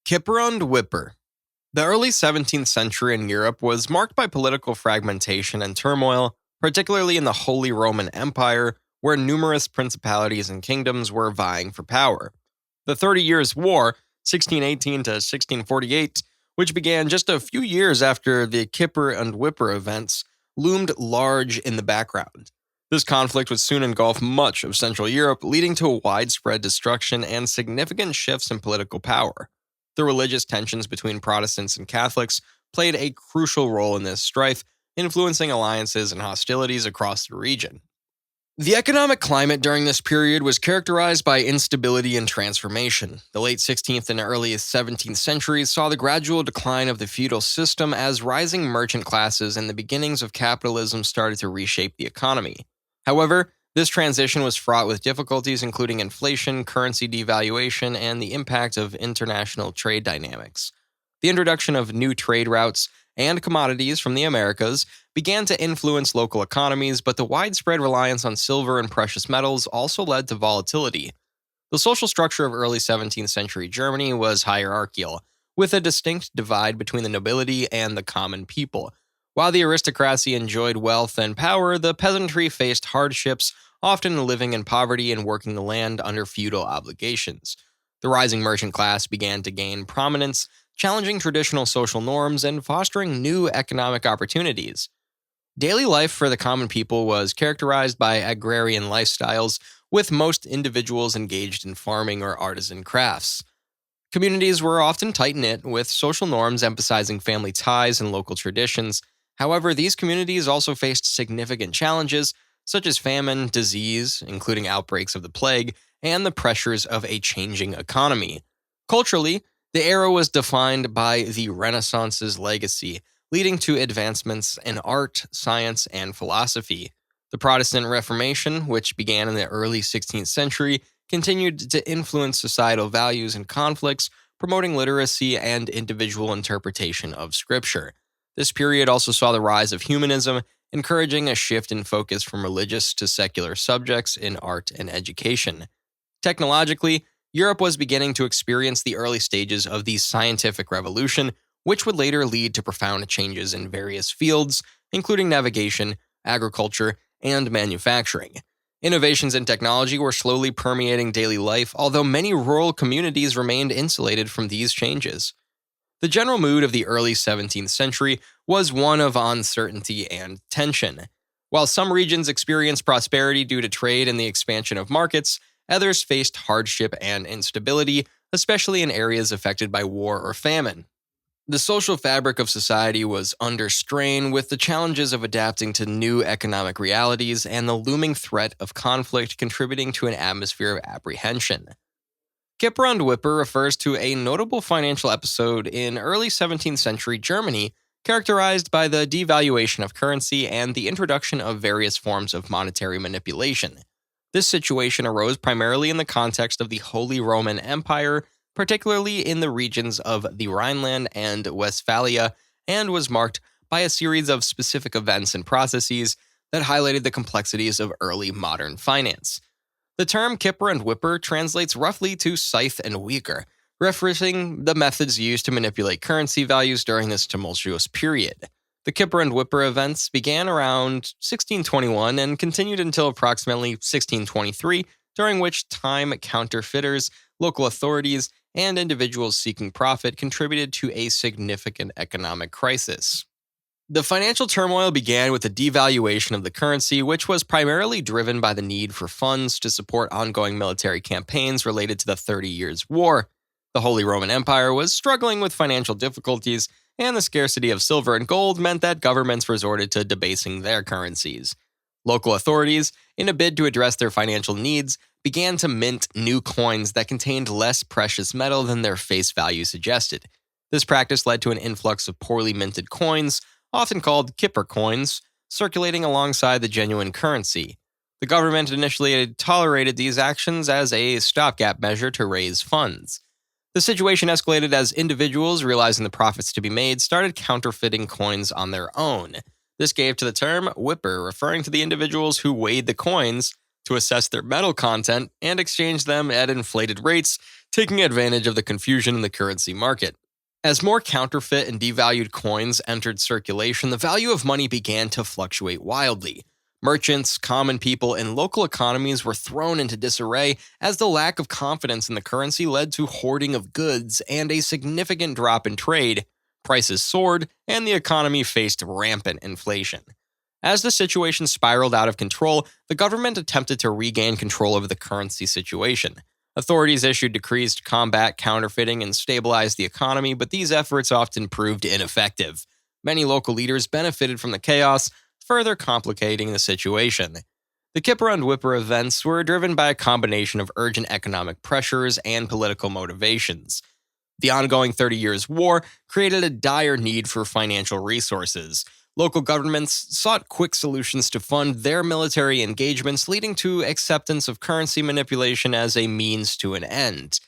Kipper and Wipper. The early 17th century in Europe was marked by political fragmentation and turmoil, particularly in the Holy Roman Empire, where numerous principalities and kingdoms were vying for power. The 30 Years' War, 1618 to 1648, which began just a few years after the Kipper and Wipper events, loomed large in the background. This conflict would soon engulf much of Central Europe, leading to widespread destruction and significant shifts in political power. The religious tensions between Protestants and Catholics played a crucial role in this strife, influencing alliances and hostilities across the region. The economic climate during this period was characterized by instability and transformation. The late 16th and early 17th centuries saw the gradual decline of the feudal system as rising merchant classes and the beginnings of capitalism started to reshape the economy. However, this transition was fraught with difficulties including inflation, currency devaluation, and the impact of international trade dynamics. The introduction of new trade routes and commodities from the Americas began to influence local economies, but the widespread reliance on silver and precious metals also led to volatility. The social structure of early 17th century Germany was hierarchical, with a distinct divide between the nobility and the common people. While the aristocracy enjoyed wealth and power, the peasantry faced hardships, often living in poverty and working the land under feudal obligations. The rising merchant class began to gain prominence, challenging traditional social norms and fostering new economic opportunities. Daily life for the common people was characterized by agrarian lifestyles, with most individuals engaged in farming or artisan crafts. Communities were often tight-knit, with social norms emphasizing family ties and local traditions. However, these communities also faced significant challenges, such as famine, disease, including outbreaks of the plague, and the pressures of a changing economy. Culturally, the era was defined by the Renaissance's legacy, leading to advancements in art, science, and philosophy. The Protestant Reformation, which began in the early 16th century, continued to influence societal values and conflicts, promoting literacy and individual interpretation of Scripture. This period also saw the rise of humanism, encouraging a shift in focus from religious to secular subjects in art and education. Technologically, Europe was beginning to experience the early stages of the scientific revolution, which would later lead to profound changes in various fields, including navigation, agriculture, and manufacturing. Innovations in technology were slowly permeating daily life, although many rural communities remained insulated from these changes. The general mood of the early 17th century was one of uncertainty and tension. While some regions experienced prosperity due to trade and the expansion of markets, others faced hardship and instability, especially in areas affected by war or famine. The social fabric of society was under strain, with the challenges of adapting to new economic realities and the looming threat of conflict contributing to an atmosphere of apprehension. Kipper and Wipper refers to a notable financial episode in early 17th century Germany, characterized by the devaluation of currency and the introduction of various forms of monetary manipulation. This situation arose primarily in the context of the Holy Roman Empire, particularly in the regions of the Rhineland and Westphalia, and was marked by a series of specific events and processes that highlighted the complexities of early modern finance. The term Kipper and Wipper translates roughly to scythe and weaker, referencing the methods used to manipulate currency values during this tumultuous period. The Kipper and Wipper events began around 1621 and continued until approximately 1623, during which time counterfeiters, local authorities, and individuals seeking profit contributed to a significant economic crisis. The financial turmoil began with the devaluation of the currency, which was primarily driven by the need for funds to support ongoing military campaigns related to the 30 Years' War. The Holy Roman Empire was struggling with financial difficulties, and the scarcity of silver and gold meant that governments resorted to debasing their currencies. Local authorities, in a bid to address their financial needs, began to mint new coins that contained less precious metal than their face value suggested. This practice led to an influx of poorly minted coins, often called Kipper coins, circulating alongside the genuine currency. The government initially had tolerated these actions as a stopgap measure to raise funds. The situation escalated as individuals, realizing the profits to be made, started counterfeiting coins on their own. This gave to the term Wipper, referring to the individuals who weighed the coins to assess their metal content and exchanged them at inflated rates taking advantage of the confusion in the currency market. As more counterfeit and devalued coins entered circulation, the value of money began to fluctuate wildly. Merchants, common people, and local economies were thrown into disarray as the lack of confidence in the currency led to hoarding of goods and a significant drop in trade. Prices soared, and the economy faced rampant inflation. As the situation spiraled out of control, the government attempted to regain control over the currency situation. Authorities issued decrees to combat counterfeiting and stabilize the economy, but these efforts often proved ineffective. Many local leaders benefited from the chaos, further complicating the situation. The Kipper and Wipper events were driven by a combination of urgent economic pressures and political motivations. The ongoing 30 Years' War created a dire need for financial resources. Local governments sought quick solutions to fund their military engagements, leading to acceptance of currency manipulation as a means to an end.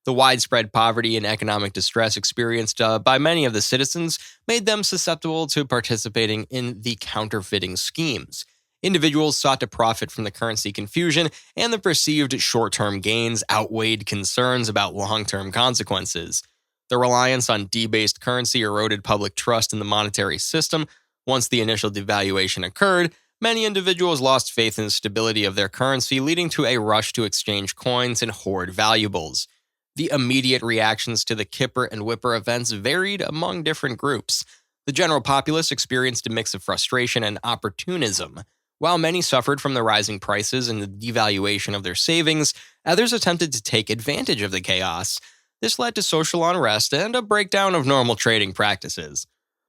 The widespread poverty and economic distress experienced by many of the citizens made them susceptible to participating in the counterfeiting schemes. Individuals sought to profit from the currency confusion, and the perceived short-term gains outweighed concerns about long-term consequences. The reliance on debased currency eroded public trust in the monetary system. Once the initial devaluation occurred, many individuals lost faith in the stability of their currency, leading to a rush to exchange coins and hoard valuables. The immediate reactions to the Kipper and Wipper events varied among different groups. The general populace experienced a mix of frustration and opportunism. While many suffered from the rising prices and the devaluation of their savings, others attempted to take advantage of the chaos. This led to social unrest and a breakdown of normal trading practices.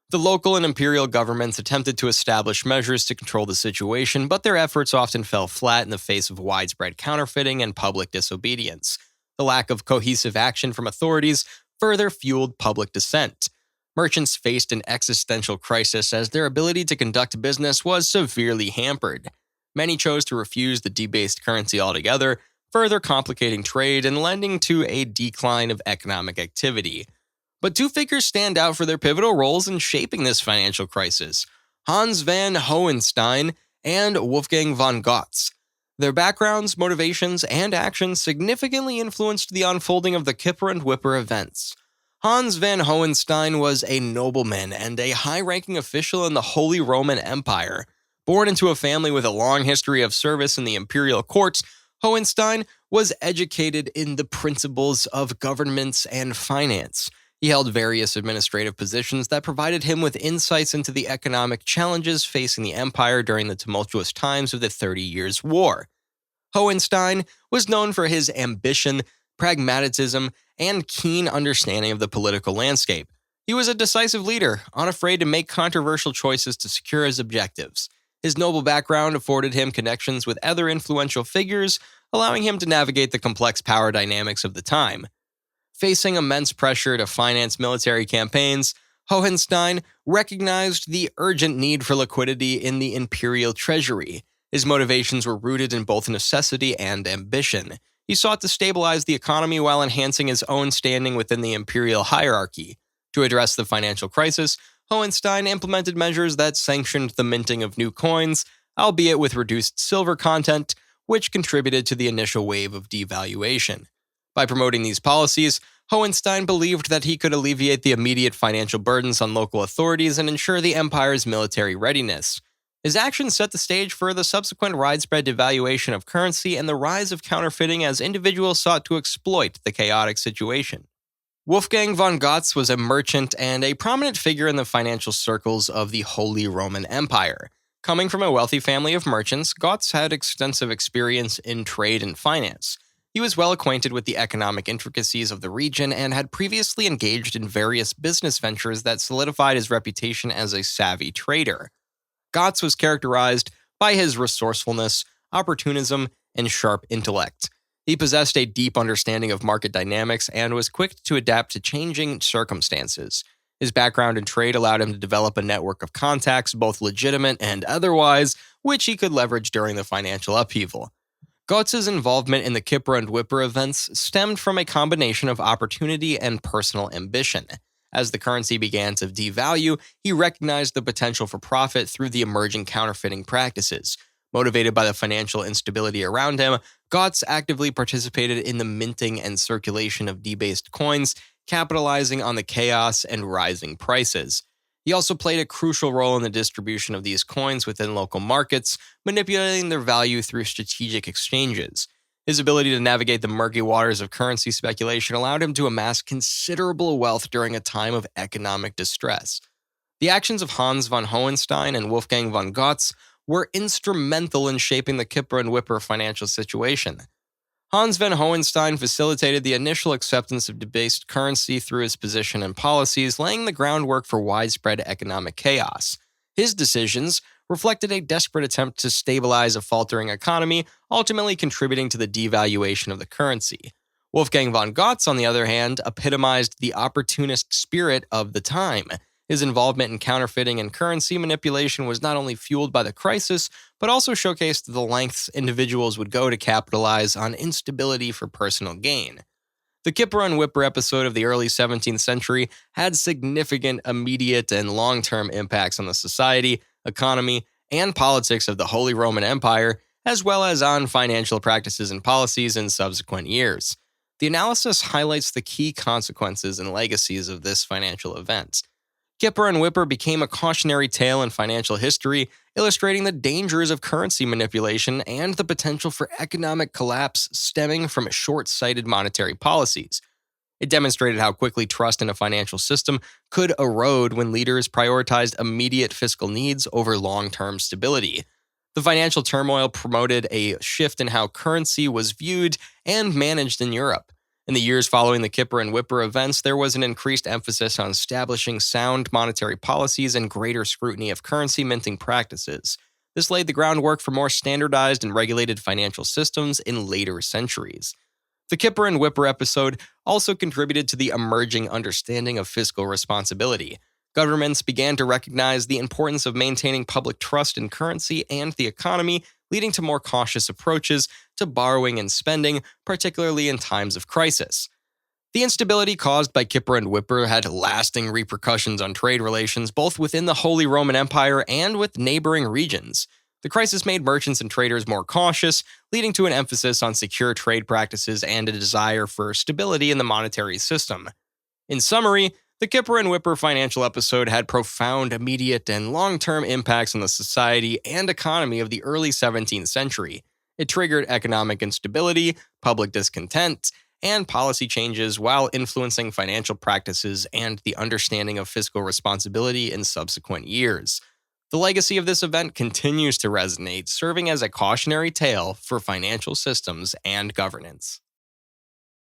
The local and imperial governments attempted to establish measures to control the situation, but their efforts often fell flat in the face of widespread counterfeiting and public disobedience. The lack of cohesive action from authorities further fueled public dissent. Merchants faced an existential crisis as their ability to conduct business was severely hampered. Many chose to refuse the debased currency altogether, further complicating trade and lending to a decline of economic activity. But two figures stand out for their pivotal roles in shaping this financial crisis: Hans van Hohenstein and Wolfgang von Gotz. Their backgrounds, motivations, and actions significantly influenced the unfolding of the Kipper and Wipper events. Hans van Hohenstein was a nobleman and a high-ranking official in the Holy Roman Empire. Born into a family with a long history of service in the imperial courts, Hohenstein was educated in the principles of governance and finance. He held various administrative positions that provided him with insights into the economic challenges facing the empire during the tumultuous times of the 30 Years' War. Hohenstein was known for his ambition, pragmatism, and keen understanding of the political landscape. He was a decisive leader, unafraid to make controversial choices to secure his objectives. His noble background afforded him connections with other influential figures, allowing him to navigate the complex power dynamics of the time. Facing immense pressure to finance military campaigns, Hohenstein recognized the urgent need for liquidity in the imperial treasury. His motivations were rooted in both necessity and ambition. He sought to stabilize the economy while enhancing his own standing within the imperial hierarchy. To address the financial crisis, Hohenstein implemented measures that sanctioned the minting of new coins, albeit with reduced silver content, which contributed to the initial wave of devaluation. By promoting these policies, Hohenstein believed that he could alleviate the immediate financial burdens on local authorities and ensure the empire's military readiness. His actions set the stage for the subsequent widespread devaluation of currency and the rise of counterfeiting as individuals sought to exploit the chaotic situation. Wolfgang von Gotz was a merchant and a prominent figure in the financial circles of the Holy Roman Empire. Coming from a wealthy family of merchants, Gotz had extensive experience in trade and finance. He was well acquainted with the economic intricacies of the region and had previously engaged in various business ventures that solidified his reputation as a savvy trader. Gotz was characterized by his resourcefulness, opportunism, and sharp intellect. He possessed a deep understanding of market dynamics and was quick to adapt to changing circumstances. His background in trade allowed him to develop a network of contacts, both legitimate and otherwise, which he could leverage during the financial upheaval. Gotz's involvement in the Kipper and Wipper events stemmed from a combination of opportunity and personal ambition. As the currency began to devalue, he recognized the potential for profit through the emerging counterfeiting practices. Motivated by the financial instability around him, Gotz actively participated in the minting and circulation of debased coins, capitalizing on the chaos and rising prices. He also played a crucial role in the distribution of these coins within local markets, manipulating their value through strategic exchanges. His ability to navigate the murky waters of currency speculation allowed him to amass considerable wealth during a time of economic distress. The actions of Hans von Hohenstein and Wolfgang von Gotz were instrumental in shaping the Kipper and Wipper financial situation. Hans von Hohenstein facilitated the initial acceptance of debased currency through his position and policies, laying the groundwork for widespread economic chaos. His decisions reflected a desperate attempt to stabilize a faltering economy, ultimately contributing to the devaluation of the currency. Wolfgang von Gotz, on the other hand, epitomized the opportunist spirit of the time. His involvement in counterfeiting and currency manipulation was not only fueled by the crisis, but also showcased the lengths individuals would go to capitalize on instability for personal gain. The Kipper and Wipper episode of the early 17th century had significant immediate and long-term impacts on the society, economy, and politics of the Holy Roman Empire, as well as on financial practices and policies in subsequent years. The analysis highlights the key consequences and legacies of this financial event. Kipper and Wipper became a cautionary tale in financial history, illustrating the dangers of currency manipulation and the potential for economic collapse stemming from short-sighted monetary policies. It demonstrated how quickly trust in a financial system could erode when leaders prioritized immediate fiscal needs over long-term stability. The financial turmoil promoted a shift in how currency was viewed and managed in Europe. In the years following the Kipper and Wipper events, there was an increased emphasis on establishing sound monetary policies and greater scrutiny of currency minting practices. This laid the groundwork for more standardized and regulated financial systems in later centuries. The Kipper and Wipper episode also contributed to the emerging understanding of fiscal responsibility. Governments began to recognize the importance of maintaining public trust in currency and the economy, leading to more cautious approaches to borrowing and spending, particularly in times of crisis. The instability caused by Kipper and Wipper had lasting repercussions on trade relations both within the Holy Roman Empire and with neighboring regions. The crisis made merchants and traders more cautious, leading to an emphasis on secure trade practices and a desire for stability in the monetary system. In summary, the Kipper and Wipper financial episode had profound immediate and long-term impacts on the society and economy of the early 17th century. It triggered economic instability, public discontent, and policy changes while influencing financial practices and the understanding of fiscal responsibility in subsequent years. The legacy of this event continues to resonate, serving as a cautionary tale for financial systems and governance.